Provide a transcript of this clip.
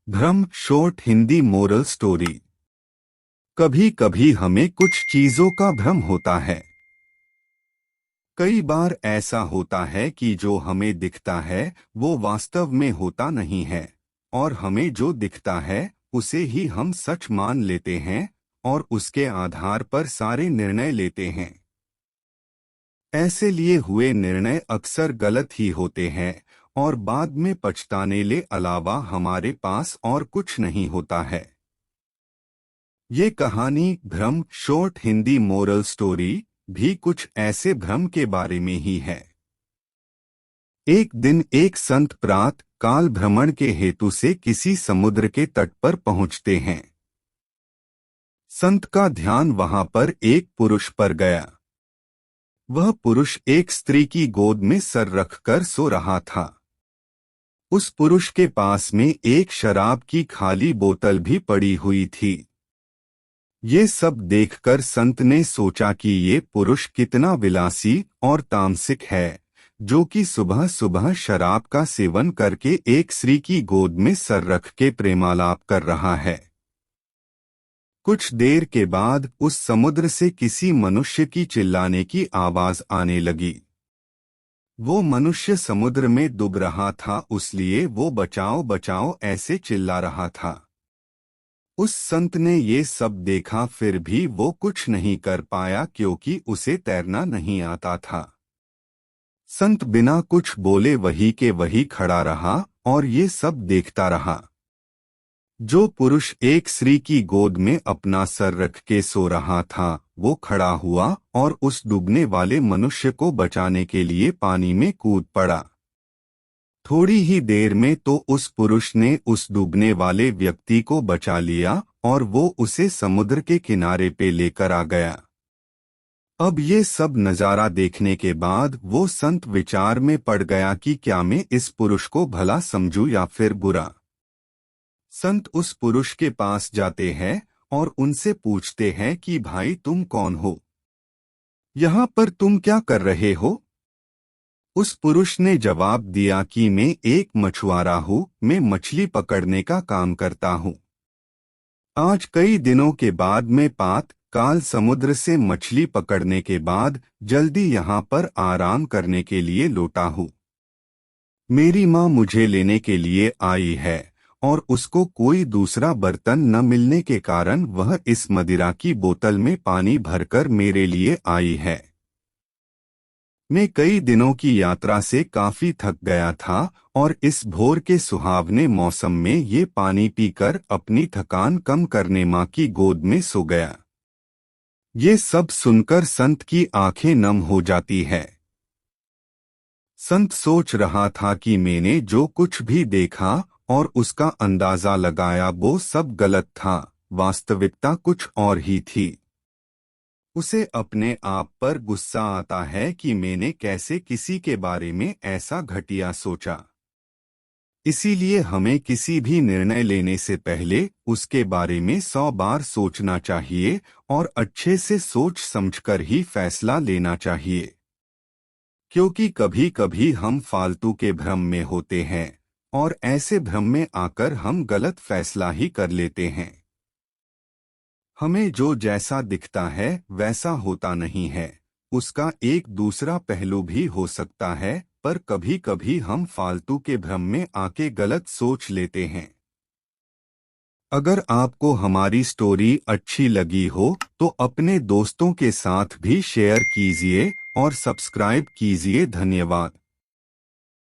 भ्रम short Hindi moral story. कभी कभी हमें कुछ चीजों का भ्रम होता है। कई बार ऐसा होता है कि जो हमें दिखता है वो वास्तव में होता नहीं है, और हमें जो दिखता है उसे ही हम सच मान लेते हैं और उसके आधार पर सारे निर्णय लेते हैं। ऐसे लिए हुए निर्णय अक्सर गलत ही होते हैं और बाद में पछताने के अलावा हमारे पास और कुछ नहीं होता है। ये कहानी भ्रम शॉर्ट हिंदी मोरल स्टोरी भी कुछ ऐसे भ्रम के बारे में ही है। एक दिन एक संत प्रातः काल भ्रमण के हेतु से किसी समुद्र के तट पर पहुंचते हैं। संत का ध्यान वहां पर एक पुरुष पर गया। वह पुरुष एक स्त्री की गोद में सर रखकर सो रहा था। उस पुरुष के पास में एक शराब की खाली बोतल भी पड़ी हुई थी। ये सब देखकर संत ने सोचा कि ये पुरुष कितना विलासी और तामसिक है, जो कि सुबह सुबह शराब का सेवन करके एक स्त्री की गोद में सर रख के प्रेमालाप कर रहा है। कुछ देर के बाद उस समुद्र से किसी मनुष्य की चिल्लाने की आवाज आने लगी। वो मनुष्य समुद्र में डूब रहा था, इसलिए वो बचाओ बचाओ ऐसे चिल्ला रहा था। उस संत ने ये सब देखा, फिर भी वो कुछ नहीं कर पाया क्योंकि उसे तैरना नहीं आता था। संत बिना कुछ बोले वही के वही खड़ा रहा और ये सब देखता रहा। जो पुरुष एक स्त्री की गोद में अपना सर रख के सो रहा था, वो खड़ा हुआ और उस डूबने वाले मनुष्य को बचाने के लिए पानी में कूद पड़ा। थोड़ी ही देर में तो उस पुरुष ने उस डूबने वाले व्यक्ति को बचा लिया और वो उसे समुद्र के किनारे पे लेकर आ गया। अब ये सब नज़ारा देखने के बाद वो संत विचार में पड़ गया कि क्या मैं इस पुरुष को भला समझूं या फिर बुरा। संत उस पुरुष के पास जाते हैं और उनसे पूछते हैं कि भाई तुम कौन हो, यहाँ पर तुम क्या कर रहे हो। उस पुरुष ने जवाब दिया कि मैं एक मछुआरा हूँ, मैं मछली पकड़ने का काम करता हूँ। आज कई दिनों के बाद मैं प्रातः काल समुद्र से मछली पकड़ने के बाद जल्दी यहाँ पर आराम करने के लिए लौटा हूँ। मेरी माँ मुझे लेने के लिए आई है और उसको कोई दूसरा बर्तन न मिलने के कारण वह इस मदिरा की बोतल में पानी भरकर मेरे लिए आई है। मैं कई दिनों की यात्रा से काफी थक गया था और इस भोर के सुहावने मौसम में ये पानी पीकर अपनी थकान कम करने माँ की गोद में सो गया। ये सब सुनकर संत की आंखें नम हो जाती है। संत सोच रहा था कि मैंने जो कुछ भी देखा और उसका अंदाजा लगाया वो सब गलत था, वास्तविकता कुछ और ही थी। उसे अपने आप पर गुस्सा आता है कि मैंने कैसे किसी के बारे में ऐसा घटिया सोचा। इसीलिए हमें किसी भी निर्णय लेने से पहले उसके बारे में 100 बार सोचना चाहिए और अच्छे से सोच समझकर ही फैसला लेना चाहिए। क्योंकि कभी कभी हम फालतू के भ्रम में होते हैं और ऐसे भ्रम में आकर हम गलत फैसला ही कर लेते हैं। हमें जो जैसा दिखता है वैसा होता नहीं है, उसका एक दूसरा पहलू भी हो सकता है, पर कभी कभी हम फालतू के भ्रम में आके गलत सोच लेते हैं। अगर आपको हमारी स्टोरी अच्छी लगी हो तो अपने दोस्तों के साथ भी शेयर कीजिए और सब्सक्राइब कीजिए। धन्यवाद।